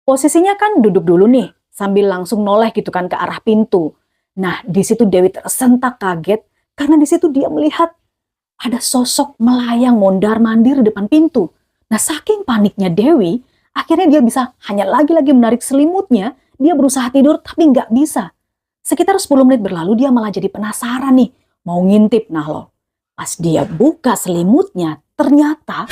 Posisinya kan duduk dulu nih, sambil langsung noleh gitu kan ke arah pintu. Nah, di situ Dewi tersentak kaget karena di situ dia melihat ada sosok melayang mondar-mandir di depan pintu. Nah, saking paniknya Dewi, akhirnya dia bisa hanya lagi-lagi menarik selimutnya. Dia berusaha tidur tapi nggak bisa. Sekitar 10 menit berlalu dia malah jadi penasaran nih, mau ngintip. Nah loh, pas dia buka selimutnya, ternyata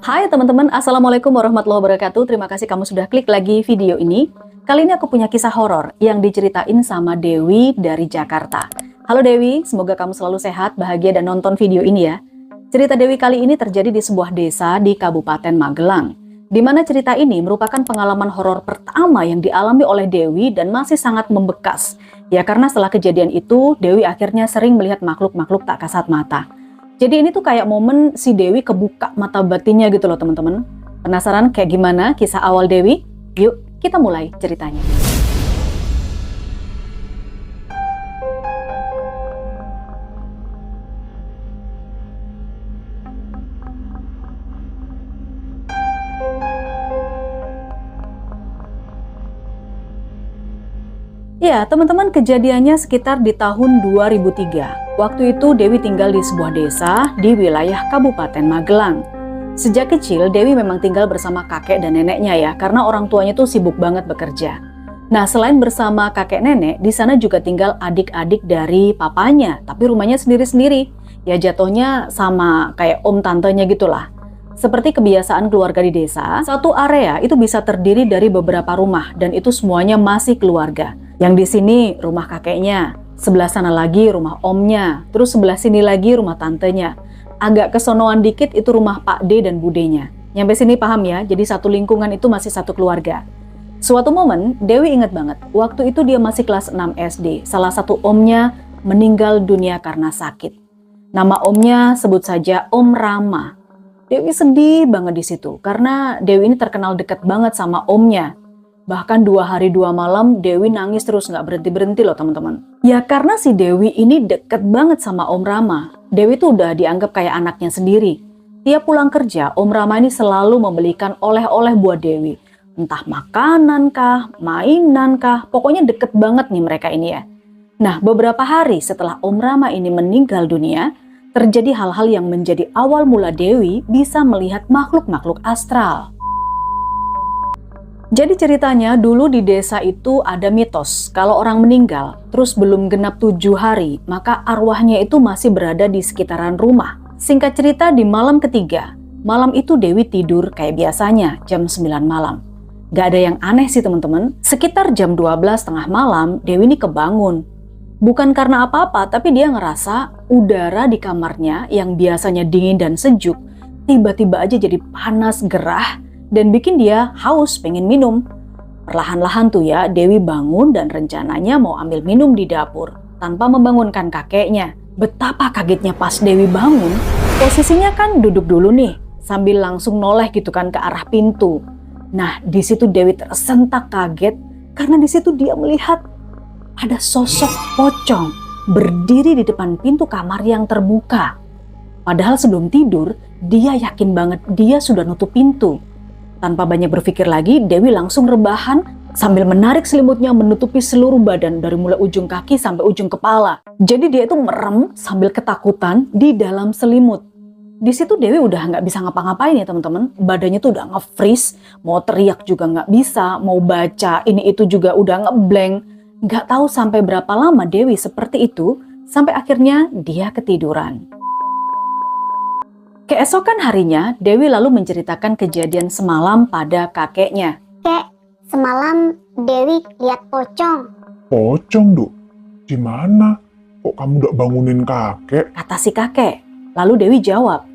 hai teman-teman, Assalamualaikum warahmatullahi wabarakatuh. Terima kasih kamu sudah klik lagi video ini. Kali ini aku punya kisah horor yang diceritain sama Dewi dari Jakarta. Halo Dewi, semoga kamu selalu sehat, bahagia dan nonton video ini ya. Cerita Dewi kali ini terjadi di sebuah desa di Kabupaten Magelang, di mana cerita ini merupakan pengalaman horor pertama yang dialami oleh Dewi dan masih sangat membekas. Ya karena setelah kejadian itu, Dewi akhirnya sering melihat makhluk-makhluk tak kasat mata. Jadi ini tuh kayak momen si Dewi kebuka mata batinnya gitu loh teman-teman. Penasaran kayak gimana kisah awal Dewi? Yuk kita mulai ceritanya. Ya teman-teman, kejadiannya sekitar di tahun 2003. Waktu itu Dewi tinggal di sebuah desa di wilayah Kabupaten Magelang. Sejak kecil Dewi memang tinggal bersama kakek dan neneknya ya, karena orang tuanya tuh sibuk banget bekerja. Nah selain bersama kakek nenek, di sana juga tinggal adik-adik dari papanya, tapi rumahnya sendiri-sendiri. Ya jatuhnya sama kayak om tantenya gitulah. Seperti kebiasaan keluarga di desa, satu area itu bisa terdiri dari beberapa rumah dan itu semuanya masih keluarga. Yang di sini rumah kakeknya, sebelah sana lagi rumah omnya, terus sebelah sini lagi rumah tantenya. Agak kesonoan dikit itu rumah Pak D dan Budenya. Nyampe sini paham ya, jadi satu lingkungan itu masih satu keluarga. Suatu momen, Dewi ingat banget, waktu itu dia masih kelas 6 SD, salah satu omnya meninggal dunia karena sakit. Nama omnya sebut saja Om Rama. Dewi sedih banget di situ, karena Dewi ini terkenal dekat banget sama omnya. Bahkan 2 hari 2 malam Dewi nangis terus nggak berhenti-berhenti loh teman-teman. Ya karena si Dewi ini deket banget sama Om Rama. Dewi tuh udah dianggap kayak anaknya sendiri. Tiap pulang kerja, Om Rama ini selalu membelikan oleh-oleh buat Dewi. Entah makanan kah, mainan kah, pokoknya deket banget nih mereka ini ya. Nah beberapa hari setelah Om Rama ini meninggal dunia, terjadi hal-hal yang menjadi awal mula Dewi bisa melihat makhluk-makhluk astral. Jadi ceritanya dulu di desa itu ada mitos kalau orang meninggal terus belum genap 7 hari maka arwahnya itu masih berada di sekitaran rumah. Singkat cerita di malam ketiga, malam itu Dewi tidur kayak biasanya jam 9 malam. Gak ada yang aneh sih teman-teman, sekitar jam 12 tengah malam Dewi ini kebangun. Bukan karena apa-apa tapi dia ngerasa udara di kamarnya yang biasanya dingin dan sejuk tiba-tiba aja jadi panas gerah dan bikin dia haus pengen minum. Perlahan-lahan tuh ya Dewi bangun dan rencananya mau ambil minum di dapur tanpa membangunkan kakeknya. Betapa kagetnya pas Dewi bangun, posisinya kan duduk dulu nih sambil langsung noleh gitu kan ke arah pintu. Nah di situ Dewi tersentak kaget karena di situ dia melihat ada sosok pocong berdiri di depan pintu kamar yang terbuka. Padahal sebelum tidur dia yakin banget dia sudah nutup pintu. Tanpa banyak berpikir lagi, Dewi langsung rebahan sambil menarik selimutnya menutupi seluruh badan dari mulai ujung kaki sampai ujung kepala. Jadi dia itu merem sambil ketakutan di dalam selimut. Di situ Dewi udah nggak bisa ngapa-ngapain ya teman-teman. Badannya tuh udah nge-freeze, mau teriak juga nggak bisa, mau baca ini itu juga udah ngeblank. Nggak tahu sampai berapa lama Dewi seperti itu, sampai akhirnya dia ketiduran. Keesokan harinya, Dewi lalu menceritakan kejadian semalam pada kakeknya. Kek, semalam Dewi lihat pocong. Pocong, Duk? Di mana? Kok kamu udah bangunin kakek? Kata si kakek. Lalu Dewi jawab,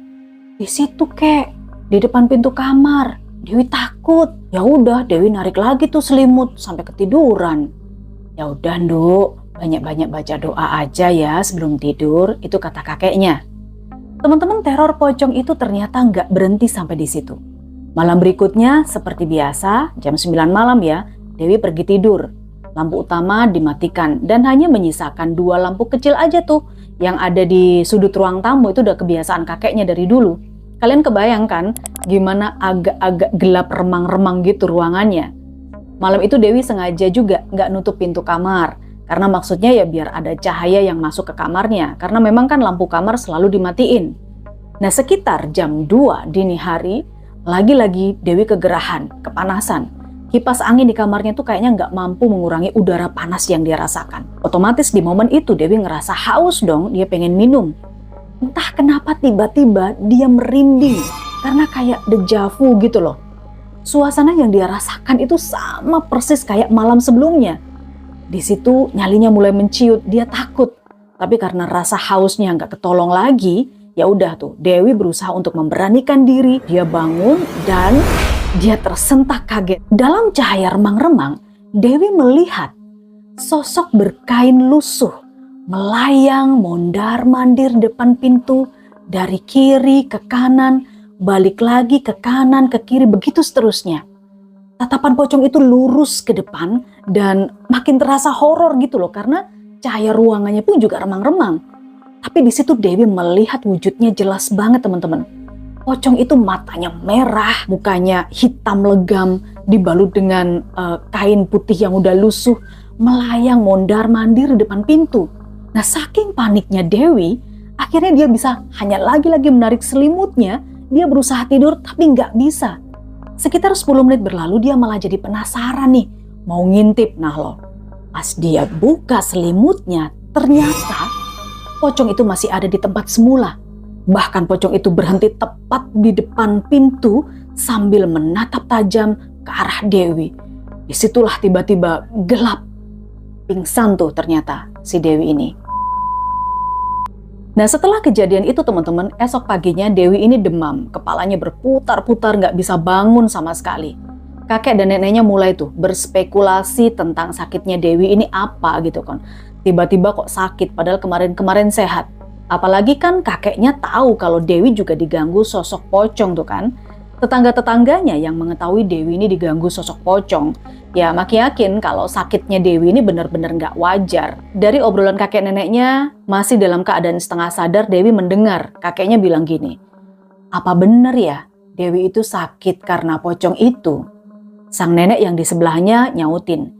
di situ kek, di depan pintu kamar. Dewi takut. Ya udah, Dewi narik lagi tuh selimut sampai ketiduran. Ya udah, Duk, banyak-banyak baca doa aja ya sebelum tidur. Itu kata kakeknya. Teman-teman, teror pocong itu ternyata nggak berhenti sampai di situ. Malam berikutnya, seperti biasa, jam 9 malam ya, Dewi pergi tidur. Lampu utama dimatikan dan hanya menyisakan 2 lampu kecil aja tuh yang ada di sudut ruang tamu itu udah kebiasaan kakeknya dari dulu. Kalian kebayangkan gimana agak-agak gelap remang-remang gitu ruangannya. Malam itu Dewi sengaja juga nggak nutup pintu kamar. Karena maksudnya ya biar ada cahaya yang masuk ke kamarnya. Karena memang kan lampu kamar selalu dimatiin. Nah sekitar jam 2 dini hari, lagi-lagi Dewi kegerahan, kepanasan. Kipas angin di kamarnya tuh kayaknya nggak mampu mengurangi udara panas yang dia rasakan. Otomatis di momen itu Dewi ngerasa haus dong, dia pengen minum. Entah kenapa tiba-tiba dia merinding. Karena kayak dejavu gitu loh. Suasana yang dia rasakan itu sama persis kayak malam sebelumnya. Di situ nyalinya mulai menciut, dia takut. Tapi karena rasa hausnya nggak ketolong lagi, ya udah tuh Dewi berusaha untuk memberanikan diri. Dia bangun dan dia tersentak kaget. Dalam cahaya remang-remang, Dewi melihat sosok berkain lusuh melayang mondar-mandir depan pintu dari kiri ke kanan, balik lagi ke kanan, ke kiri, begitu seterusnya. Tatapan pocong itu lurus ke depan dan makin terasa horor gitu loh karena cahaya ruangannya pun juga remang-remang. Tapi di situ Dewi melihat wujudnya jelas banget teman-teman. Pocong itu matanya merah, mukanya hitam legam, dibalut dengan kain putih yang udah lusuh, melayang mondar-mandir di depan pintu. Nah saking paniknya Dewi, akhirnya dia bisa hanya lagi-lagi menarik selimutnya, dia berusaha tidur tapi nggak bisa. Sekitar 10 menit berlalu dia malah jadi penasaran nih, mau ngintip. Nah loh, pas dia buka selimutnya, ternyata pocong itu masih ada di tempat semula. Bahkan pocong itu berhenti tepat di depan pintu sambil menatap tajam ke arah Dewi. Disitulah tiba-tiba gelap. Pingsan tuh ternyata si Dewi ini. Nah setelah kejadian itu teman-teman, esok paginya Dewi ini demam, kepalanya berputar-putar gak bisa bangun sama sekali. Kakek dan neneknya mulai tuh berspekulasi tentang sakitnya Dewi ini apa gitu kan. Tiba-tiba kok sakit padahal kemarin-kemarin sehat. Apalagi kan kakeknya tahu kalau Dewi juga diganggu sosok pocong tuh kan. Tetangga-tetangganya yang mengetahui Dewi ini diganggu sosok pocong, ya makin yakin kalau sakitnya Dewi ini benar-benar nggak wajar. Dari obrolan kakek neneknya, masih dalam keadaan setengah sadar, Dewi mendengar kakeknya bilang gini, apa benar ya Dewi itu sakit karena pocong itu? Sang nenek yang di sebelahnya nyautin,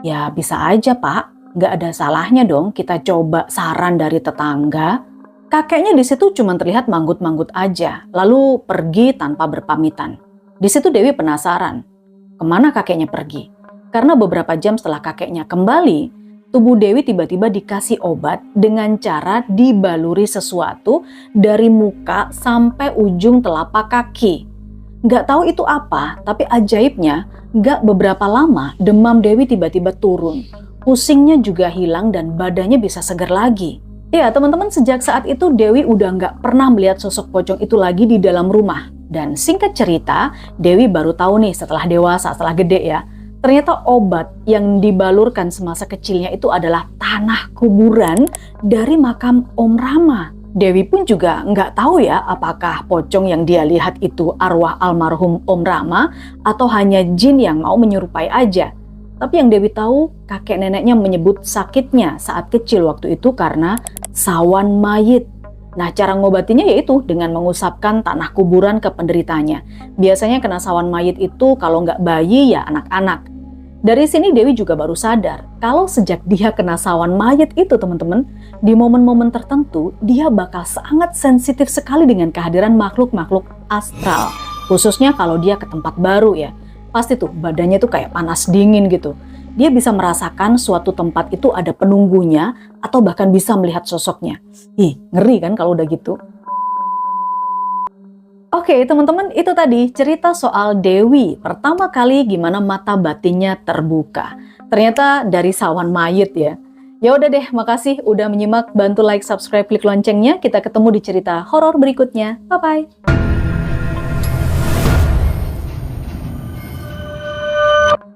ya bisa aja pak, nggak ada salahnya dong kita coba saran dari tetangga. Kakeknya di situ cuma terlihat manggut-manggut aja, lalu pergi tanpa berpamitan. Di situ Dewi penasaran, kemana kakeknya pergi? Karena beberapa jam setelah kakeknya kembali, tubuh Dewi tiba-tiba dikasih obat dengan cara dibaluri sesuatu dari muka sampai ujung telapak kaki. Gak tahu itu apa, tapi ajaibnya gak beberapa lama demam Dewi tiba-tiba turun. Pusingnya juga hilang dan badannya bisa segar lagi. Ya teman-teman, sejak saat itu Dewi udah nggak pernah melihat sosok pocong itu lagi di dalam rumah. Dan singkat cerita, Dewi baru tahu nih setelah dewasa, setelah gede ya, ternyata obat yang dibalurkan semasa kecilnya itu adalah tanah kuburan dari makam Om Rama. Dewi pun juga nggak tahu ya apakah pocong yang dia lihat itu arwah almarhum Om Rama atau hanya jin yang mau menyerupai aja. Tapi yang Dewi tahu, kakek neneknya menyebut sakitnya saat kecil waktu itu karena sawan mayit. Nah, cara ngobatinya yaitu dengan mengusapkan tanah kuburan ke penderitanya. Biasanya kena sawan mayit itu kalau nggak bayi ya anak-anak. Dari sini Dewi juga baru sadar, kalau sejak dia kena sawan mayit itu teman-teman, di momen-momen tertentu dia bakal sangat sensitif sekali dengan kehadiran makhluk-makhluk astral. Khususnya kalau dia ke tempat baru ya. Pasti tuh badannya tuh kayak panas dingin gitu. Dia bisa merasakan suatu tempat itu ada penunggunya atau bahkan bisa melihat sosoknya. Ih, ngeri kan kalau udah gitu. Oke teman-teman, itu tadi cerita soal Dewi. Pertama kali gimana mata batinnya terbuka. Ternyata dari sawan mayit ya. Ya udah deh, makasih udah menyimak. Bantu like, subscribe, klik loncengnya. Kita ketemu di cerita horor berikutnya. Bye-bye.